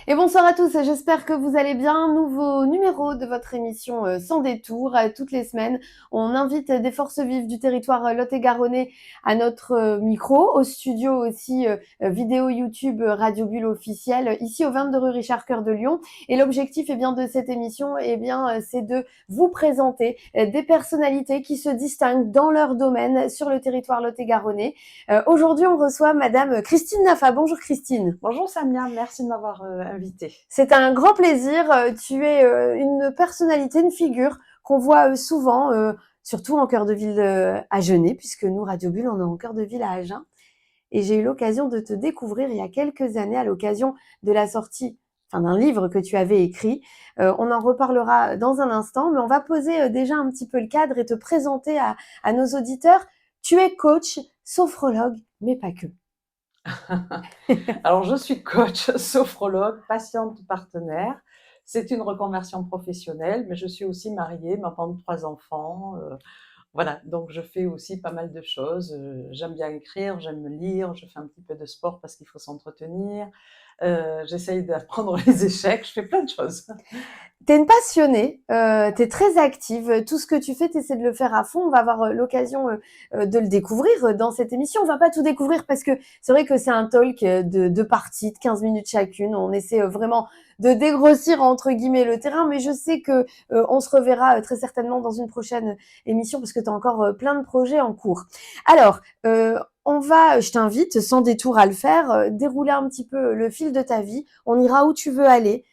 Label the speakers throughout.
Speaker 1: Et bonsoir à tous, j'espère que vous allez bien. Nouveau numéro de votre émission Sans détour. Toutes les semaines, on invite des forces vives du territoire lot-et-garonnais à notre micro, au studio aussi vidéo YouTube Radio Bulle officielle, ici au 22 rue Richard Cœur de Lyon. Et l'objectif de cette émission, c'est de vous présenter des personnalités qui se distinguent dans leur domaine sur le territoire lot-et-garonnais. Aujourd'hui, on reçoit Madame Christine Nafa. Bonjour Christine.
Speaker 2: Bonjour Samia, merci de m'avoir invitée.
Speaker 1: C'est un grand plaisir. Tu es une personnalité, une figure qu'on voit souvent, surtout en cœur de ville à Genève, puisque nous, Radio Bulle, on est en cœur de ville à Agen. Et j'ai eu l'occasion de te découvrir il y a quelques années à l'occasion de la sortie d'un livre que tu avais écrit. On en reparlera dans un instant, mais on va poser déjà un petit peu le cadre et te présenter à nos auditeurs. Tu es coach, sophrologue, mais pas que.
Speaker 2: Alors, je suis coach, sophrologue, patiente partenaire. C'est une reconversion professionnelle, mais je suis aussi mariée, maman de 3 enfants. Voilà, donc je fais aussi pas mal de choses. J'aime bien écrire, j'aime lire, je fais un petit peu de sport parce qu'il faut s'entretenir. J'essaye d'apprendre les échecs, je fais plein de choses.
Speaker 1: T'es une passionnée, t'es très active. Tout ce que tu fais, t'essaies de le faire à fond. On va avoir l'occasion de le découvrir dans cette émission. On va pas tout découvrir parce que c'est vrai que c'est un talk de deux parties de 15 minutes chacune. On essaie vraiment de dégrossir entre guillemets le terrain, mais je sais que on se reverra très certainement dans une prochaine émission parce que tu as encore plein de projets en cours. Alors, je t'invite sans détour à le faire, dérouler un petit peu le fil de ta vie. On ira où tu veux aller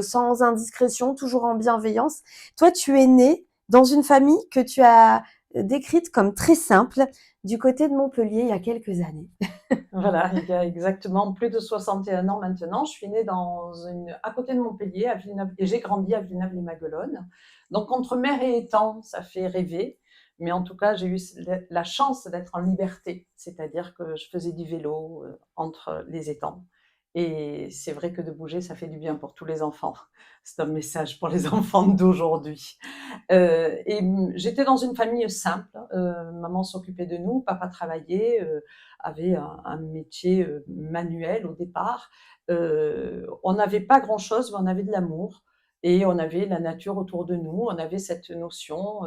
Speaker 1: sans indiscrétion, toujours en bienveillance. Toi, tu es né dans une famille que tu as décrite comme très simple du côté de Montpellier il y a quelques années.
Speaker 2: Voilà, il y a exactement plus de 61 ans maintenant. Je suis née à côté de Montpellier, à Villeneuve, et j'ai grandi à Villeneuve-les-Maguelones. Donc, entre mer et étang, ça fait rêver. Mais en tout cas, j'ai eu la chance d'être en liberté. C'est-à-dire que je faisais du vélo entre les étangs. Et c'est vrai que de bouger, ça fait du bien pour tous les enfants. C'est un message pour les enfants d'aujourd'hui. J'étais dans une famille simple. Maman s'occupait de nous, papa travaillait, avait un métier manuel au départ. On n'avait pas grand-chose, mais on avait de l'amour. Et on avait la nature autour de nous, on avait cette notion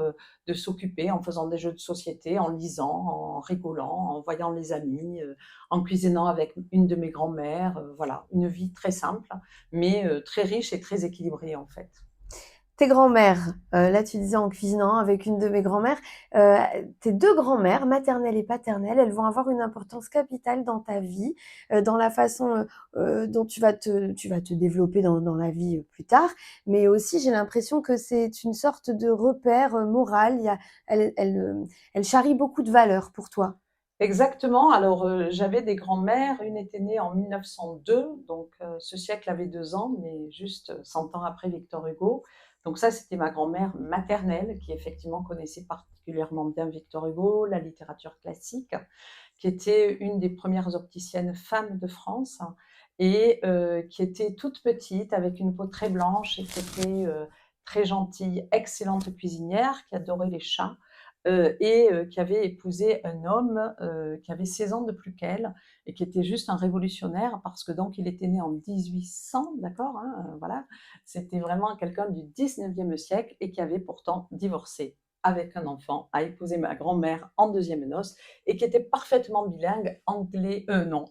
Speaker 2: de s'occuper en faisant des jeux de société, en lisant, en rigolant, en voyant les amis, en cuisinant avec une de mes grand-mères. Voilà, une vie très simple, mais très riche et très équilibrée en fait.
Speaker 1: Tes grands-mères, là tu disais en cuisinant avec une de mes grand-mères, euh, tes deux grands-mères, maternelle et paternelle, elles vont avoir une importance capitale dans ta vie, dans la façon dont tu vas te développer dans la vie plus tard, mais aussi j'ai l'impression que c'est une sorte de repère moral. Elle charrie beaucoup de valeurs pour toi.
Speaker 2: Exactement. Alors, j'avais des grands-mères. Une était née en 1902, donc ce siècle avait 2 ans, mais juste 100 ans après Victor Hugo. Donc ça, c'était ma grand-mère maternelle qui effectivement connaissait particulièrement bien Victor Hugo, la littérature classique, qui était une des premières opticiennes femmes de France et qui était toute petite avec une peau très blanche et qui était très gentille, excellente cuisinière, qui adorait les chats qui avait épousé un homme qui avait 16 ans de plus qu'elle et qui était juste un révolutionnaire parce que donc il était né en 1800, d'accord, hein, voilà. C'était vraiment quelqu'un du 19e siècle et qui avait pourtant divorcé avec un enfant, a épousé ma grand-mère en deuxième noces et qui était parfaitement bilingue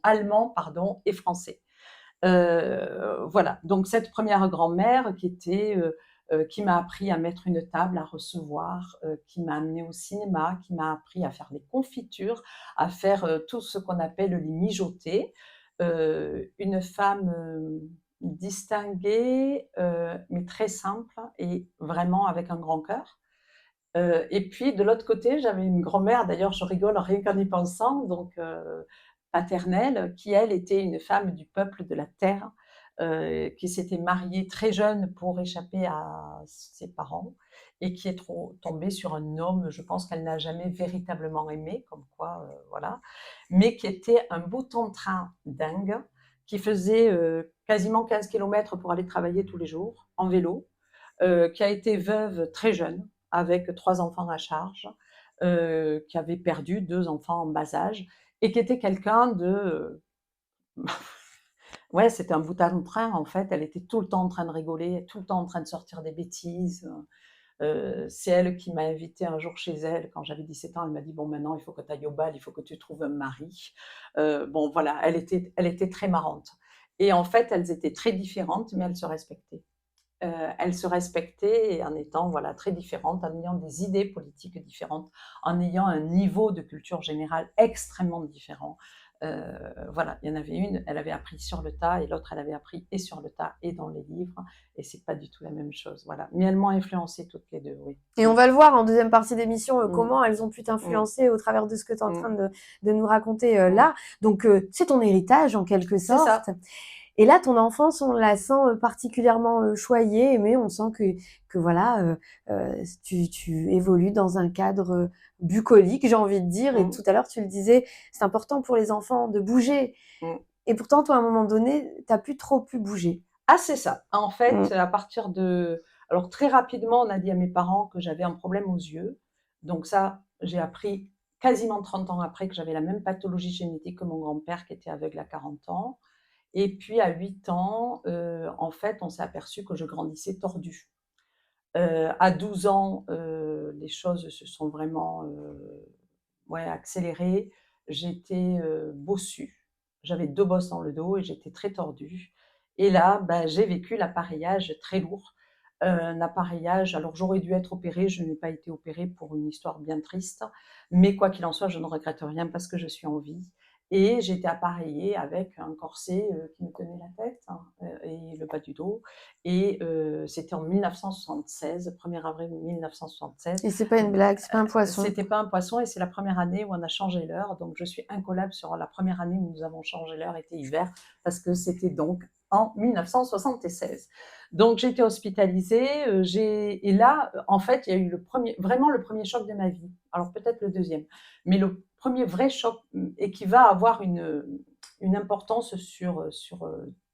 Speaker 2: allemand, pardon, et français. Voilà, donc cette première grand-mère qui m'a appris à mettre une table, à recevoir, qui m'a amené au cinéma, qui m'a appris à faire les confitures, à faire tout ce qu'on appelle les mijotés. Une femme distinguée, mais très simple et vraiment avec un grand cœur. Et puis de l'autre côté, j'avais une grand-mère, d'ailleurs je rigole rien qu'en y pensant, donc paternelle, qui elle était une femme du peuple de la terre, qui s'était mariée très jeune pour échapper à ses parents et qui est tombée sur un homme, je pense qu'elle n'a jamais véritablement aimé, comme quoi, voilà, mais qui était un bout en train dingue, qui faisait quasiment 15 kilomètres pour aller travailler tous les jours en vélo, qui a été veuve très jeune, avec 3 enfants à charge, qui avait perdu 2 enfants en bas âge, et qui était quelqu'un de Ouais, c'était un bout en train, en fait. Elle était tout le temps en train de rigoler, tout le temps en train de sortir des bêtises. C'est elle qui m'a invitée un jour chez elle quand j'avais 17 ans. Elle m'a dit: «Bon, maintenant, il faut que tu ailles au bal, il faut que tu trouves un mari». Bon, voilà, elle était très marrante et en fait, elles étaient très différentes, mais elles se respectaient. Elles se respectaient en étant, voilà, très différentes, en ayant des idées politiques différentes, en ayant un niveau de culture générale extrêmement différent. Voilà, il y en avait une, elle avait appris sur le tas et l'autre, elle avait appris et sur le tas et dans les livres et c'est pas du tout la même chose, voilà. Mais elles m'ont influencée toutes les 2, oui.
Speaker 1: Et on va le voir en deuxième partie d'émission,
Speaker 2: Mmh.
Speaker 1: comment elles ont pu
Speaker 2: Mmh.
Speaker 1: t'influencer au travers de ce que tu es en
Speaker 2: Mmh.
Speaker 1: train de nous raconter
Speaker 2: Mmh.
Speaker 1: là. Donc, c'est ton héritage en quelque
Speaker 2: C'est
Speaker 1: sorte.
Speaker 2: ça.
Speaker 1: Et là, ton enfance, on la sent particulièrement choyée, mais on sent que voilà, tu évolues dans un cadre bucolique, j'ai envie de dire. Et
Speaker 2: Mmh.
Speaker 1: tout à l'heure, tu le disais, c'est important pour les enfants de bouger.
Speaker 2: Mmh.
Speaker 1: Et pourtant, toi, à un moment donné, t'as plus trop pu bouger.
Speaker 2: Ah, c'est ça. En fait,
Speaker 1: Mm.
Speaker 2: à partir de alors très rapidement, on a dit à mes parents que j'avais un problème aux yeux. Donc ça, j'ai appris quasiment 30 ans après que j'avais la même pathologie génétique que mon grand-père qui était aveugle à 40 ans. Et puis à 8 ans, en fait, on s'est aperçu que je grandissais tordue. À 12 ans, les choses se sont vraiment, ouais, accélérées. J'étais, bossue. J'avais 2 bosses dans le dos et j'étais très tordue et là, bah, j'ai vécu l'appareillage très lourd. Un appareillage alors j'aurais dû être opérée, je n'ai pas été opérée pour une histoire bien triste, mais quoi qu'il en soit, je ne regrette rien parce que je suis en vie et j'ai été appareillée avec un corset, qui me tenait la tête, hein, et le bas du dos et c'était en 1976, 1er avril 1976.
Speaker 1: Et c'est pas une blague, c'est pas un poisson.
Speaker 2: C'était pas un poisson et c'est la première année où on a changé l'heure. Donc, je suis incollable sur la première année où nous avons changé l'heure, était hiver, parce que c'était donc en 1976. Donc, j'ai été hospitalisée. Et là, en fait, il y a eu vraiment le premier choc de ma vie. Alors, peut-être le deuxième, mais le premier vrai choc et qui va avoir une importance sur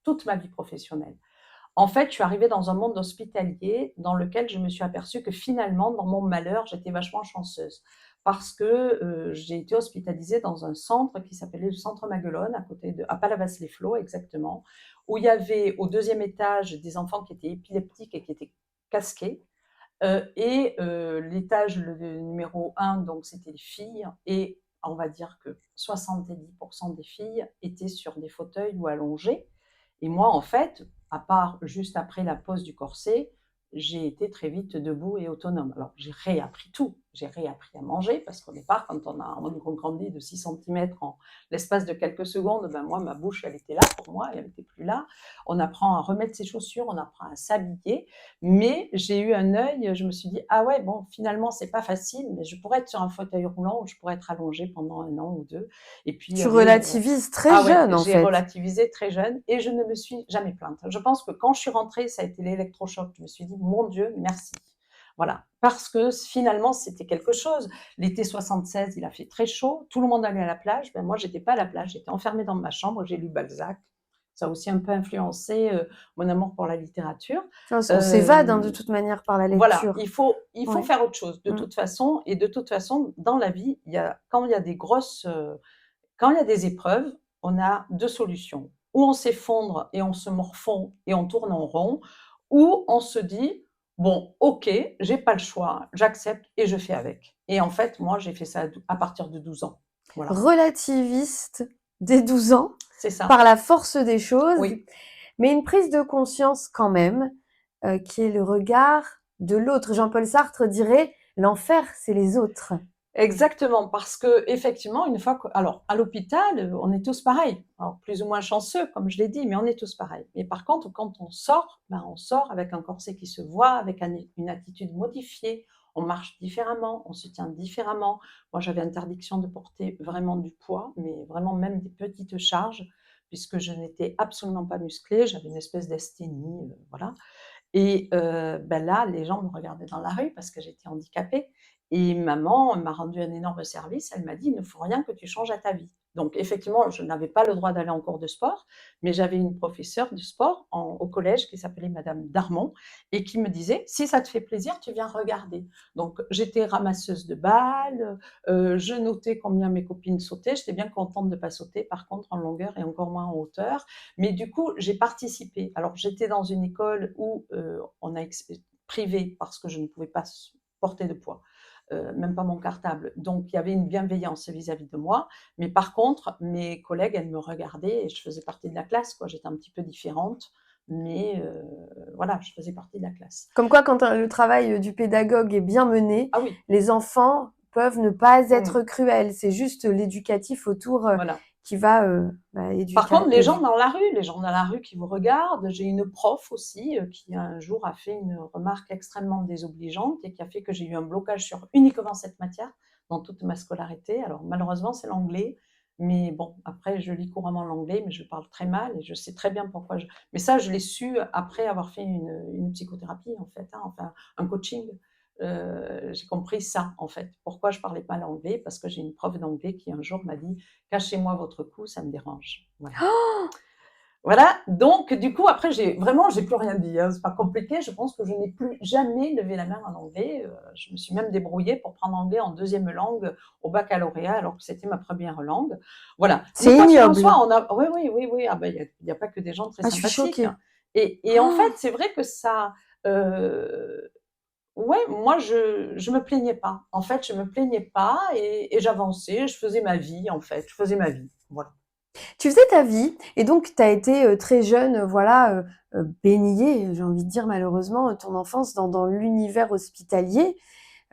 Speaker 2: toute ma vie professionnelle. En fait, je suis arrivée dans un monde hospitalier dans lequel je me suis aperçue que finalement, dans mon malheur, j'étais vachement chanceuse. Parce que j'ai été hospitalisée dans un centre qui s'appelait le Centre Maguelone, à Palavas-les-Flots exactement, où il y avait au deuxième étage des enfants qui étaient épileptiques et qui étaient casqués. Et l'étage le numéro un, donc c'était les filles, et on va dire que 70% des filles étaient sur des fauteuils ou allongées. Et moi, en fait, à part juste après la pose du corset, j'ai été très vite debout et autonome. Alors, j'ai réappris tout. J'ai réappris à manger parce qu'au départ, quand on grandit de 6 centimètres en l'espace de quelques secondes, ben moi, ma bouche, elle était là pour moi, elle n'était plus là. On apprend à remettre ses chaussures, on apprend à s'habiller. Mais j'ai eu un œil, je me suis dit: «Ah ouais, bon, finalement, c'est pas facile, mais je pourrais être sur un fauteuil roulant ou je pourrais être allongée pendant 1 an ou 2». Et puis
Speaker 1: Tu
Speaker 2: aller,
Speaker 1: relativises très
Speaker 2: ah ouais,
Speaker 1: jeune, en
Speaker 2: j'ai
Speaker 1: fait.
Speaker 2: relativisé très jeune et je ne me suis jamais plainte. Je pense que quand je suis rentrée, ça a été l'électrochoc. Je me suis dit: «Mon Dieu, merci». Voilà, parce que finalement, c'était quelque chose. L'été 76, il a fait très chaud, tout le monde allait à la plage, ben moi, j'étais pas à la plage, j'étais enfermée dans ma chambre, j'ai lu Balzac. Ça a aussi un peu influencé, mon amour pour la littérature.
Speaker 1: On s'évade hein, de
Speaker 2: Hem,
Speaker 1: toute manière par la
Speaker 2: voilà,
Speaker 1: lecture.
Speaker 2: il faut
Speaker 1: Ouais.
Speaker 2: faire autre chose de
Speaker 1: Mm.
Speaker 2: toute façon et de toute façon, dans la vie, quand il y a des grosses, quand il y a des épreuves, on a 2 solutions. Ou on s'effondre et on se morfond et on tourne en rond, ou on se dit: «Bon, OK, j'ai pas le choix, j'accepte et je fais avec». Et en fait, moi, j'ai fait ça à partir de 12 ans. Voilà,
Speaker 1: Relativiste dès 12 ans,
Speaker 2: c'est ça.
Speaker 1: par la force des choses,
Speaker 2: Oui.
Speaker 1: mais une prise de conscience quand même, qui est le regard de l'autre. Jean-Paul Sartre dirait: «L'enfer, c'est les autres».
Speaker 2: Exactement, parce que effectivement, une fois que alors à l'hôpital, on est tous pareils. Alors plus ou moins chanceux, comme je l'ai dit, mais on est tous pareils. Mais par contre, quand on sort, ben, on sort avec un corset qui se voit, avec une attitude modifiée, on marche différemment, on se tient différemment. Moi, j'avais interdiction de porter vraiment du poids, mais vraiment même des petites charges, puisque je n'étais absolument pas musclée, j'avais une espèce d'asthénie, voilà. Et ben là, les gens me regardaient dans la rue parce que j'étais handicapée Et maman m'a rendu un énorme service. Elle m'a dit, il ne faut rien que tu changes à ta vie. Donc, effectivement, je n'avais pas le droit d'aller en cours de sport, mais j'avais une professeure de sport au collège qui s'appelait Madame Darmon et qui me disait, si ça te fait plaisir, tu viens regarder. Donc, j'étais ramasseuse de balles, je notais combien mes copines sautaient. J'étais bien contente de ne pas sauter, par contre, en longueur et encore moins en hauteur. Mais du coup, j'ai participé. Alors, j'étais dans une école où on a privée parce que je ne pouvais pas porter de poids. Même pas mon cartable. Donc, il y avait une bienveillance vis-à-vis de moi. Mais par contre, mes collègues, elles me regardaient et je faisais partie de la classe, quoi. J'étais un petit peu différente, mais voilà, je faisais partie de la classe.
Speaker 1: Comme quoi, quand le travail du pédagogue est bien mené,
Speaker 2: Ah oui,
Speaker 1: les enfants peuvent ne pas être cruels. C'est juste l'éducatif autour
Speaker 2: voilà.
Speaker 1: qui va
Speaker 2: Par contre, les gens dans la rue qui vous regardent, j'ai une prof aussi qui un jour a fait une remarque extrêmement désobligeante et qui a fait que j'ai eu un blocage sur uniquement cette matière dans toute ma scolarité. Alors malheureusement, c'est l'anglais, mais bon, après je lis couramment l'anglais, mais je parle très mal et je sais très bien pourquoi. Mais ça, je l'ai su après avoir fait une psychothérapie en fait, hein, enfin un coaching. J'ai compris ça en fait. Pourquoi je parlais pas l'anglais? Parce que j'ai une prof d'anglais qui un jour m'a dit cachez-moi votre cou, ça me dérange. Voilà.
Speaker 1: Oh,
Speaker 2: Voilà. Donc, du coup, après, j'ai plus rien dit. Hein. C'est pas compliqué. Je pense que je n'ai plus jamais levé la main en anglais. Je me suis même débrouillée pour prendre anglais en deuxième langue au baccalauréat, alors que c'était ma première langue. Voilà.
Speaker 1: c'est
Speaker 2: Mais quoi qu'il en
Speaker 1: ignoble.
Speaker 2: soit, oui, oui, oui, oui. Ah ben, il n'y a pas que des gens très
Speaker 1: Ah, je suis
Speaker 2: sympathiques.
Speaker 1: choquée.
Speaker 2: Hein. Et en fait, c'est vrai que ça. Ouais, moi, je me plaignais pas. En fait, je me plaignais pas et j'avançais. Je faisais ma vie, en fait. Je faisais ma vie. Voilà.
Speaker 1: Tu faisais ta vie et donc tu as été très jeune, voilà, baignée, j'ai envie de dire malheureusement, ton enfance dans l'univers hospitalier.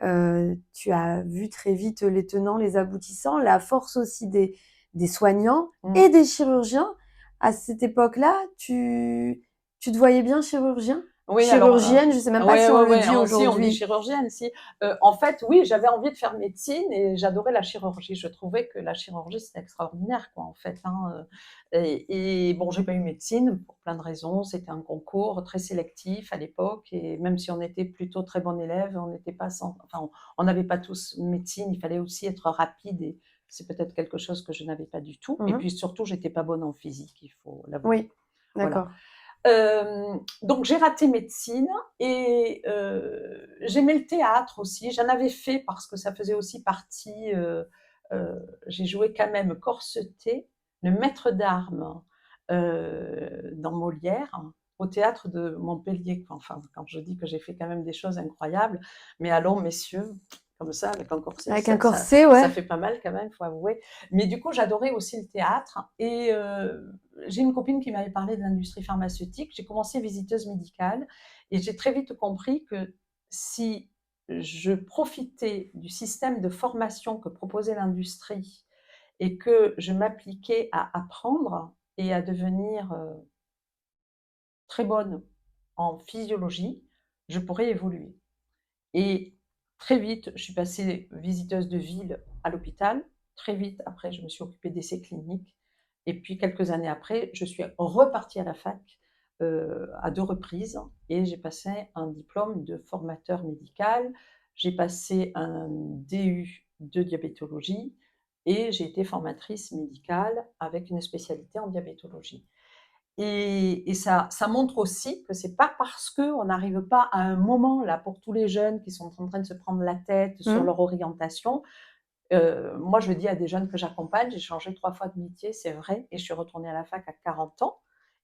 Speaker 1: Tu as vu très vite les tenants, les aboutissants, la force aussi des soignants et des chirurgiens. À cette époque-là, tu te voyais bien chirurgien?
Speaker 2: Oui, alors,
Speaker 1: Chirurgienne, je sais même pas
Speaker 2: ouais,
Speaker 1: si on
Speaker 2: ouais,
Speaker 1: le
Speaker 2: ouais,
Speaker 1: dit
Speaker 2: si on dit
Speaker 1: aujourd'hui.
Speaker 2: chirurgienne, si. En fait, oui, j'avais envie de faire médecine et j'adorais la chirurgie. Je trouvais que la chirurgie, c'était extraordinaire, quoi, en fait. Hein. Et bon, j'ai pas eu médecine pour plein de raisons. C'était un concours très sélectif à l'époque et même si on était plutôt très bon élève, on n'était pas enfin, on n'avait pas tous médecine. Il fallait aussi être rapide et c'est peut-être quelque chose que je n'avais pas du tout. Et puis surtout, j'étais pas bonne en physique, il faut l'avouer.
Speaker 1: Oui,
Speaker 2: Voilà.
Speaker 1: d'accord.
Speaker 2: Donc j'ai raté médecine et j'aimais le théâtre aussi. J'en avais fait parce que ça faisait aussi partie. J'ai joué quand même Corseté, le maître d'armes dans Molière, au théâtre de Montpellier. Enfin, quand je dis que j'ai fait quand même des choses incroyables, mais allons messieurs, comme ça avec un corset,
Speaker 1: Avec un corset, ouais.
Speaker 2: ça fait pas mal quand même, faut avouer. Mais du coup, j'adorais aussi le théâtre et j'ai une copine qui m'avait parlé de l'industrie pharmaceutique. J'ai commencé visiteuse médicale et j'ai très vite compris que si je profitais du système de formation que proposait l'industrie et que je m'appliquais à apprendre et à devenir très bonne en physiologie, je pourrais évoluer. Et très vite, je suis passée visiteuse de ville à l'hôpital. Très vite, après, je me suis occupée d'essais cliniques. Et puis, quelques années après, je suis repartie à la fac à 2 reprises et j'ai passé un diplôme de formateur médical. J'ai passé un DU de diabétologie et j'ai été formatrice médicale avec une spécialité en diabétologie. Et ça montre aussi que c'est pas parce qu'on n'arrive pas à un moment, là, pour tous les jeunes qui sont en train de se prendre la tête sur leur orientation. Moi, je dis à des jeunes que j'accompagne, j'ai changé 3 fois de métier, c'est vrai, et je suis retournée à la fac à 40 ans.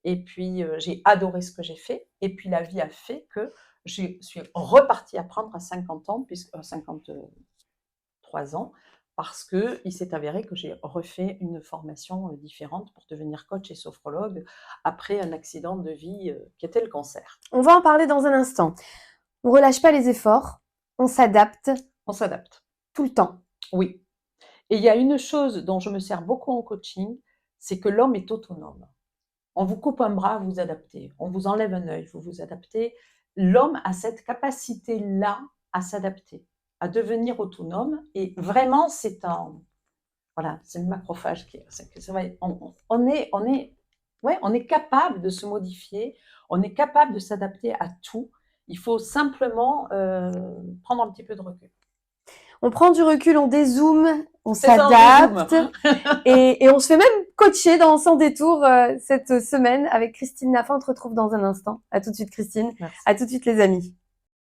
Speaker 2: Et puis, j'ai adoré ce que j'ai fait. Et puis, la vie a fait que je suis repartie apprendre à 50 ans, 53 ans, parce qu'il s'est avéré que j'ai refait une formation différente pour devenir coach et sophrologue après un accident de vie qui était le cancer.
Speaker 1: On va en parler dans un instant. On relâche pas les efforts, on s'adapte.
Speaker 2: On s'adapte.
Speaker 1: Tout le temps.
Speaker 2: Oui. Et il y a une chose dont je me sers beaucoup en coaching, c'est que l'homme est autonome. On vous coupe un bras, vous vous adaptez. On vous enlève un œil, vous vous adaptez. L'homme a cette capacité-là à s'adapter, à devenir autonome. Et vraiment, c'est le macrophage qui c'est vrai, on est capable de se modifier, on est capable de s'adapter à tout. Il faut simplement prendre un petit peu de recul.
Speaker 1: On prend du recul, on dézoome, on
Speaker 2: C'est ça, on
Speaker 1: s'adapte
Speaker 2: dézoome.
Speaker 1: et on se fait même coacher dans Sans détour cette semaine avec Christine Lafin. On te retrouve dans un instant. À tout de suite Christine.
Speaker 2: Merci.
Speaker 1: À tout de suite les amis.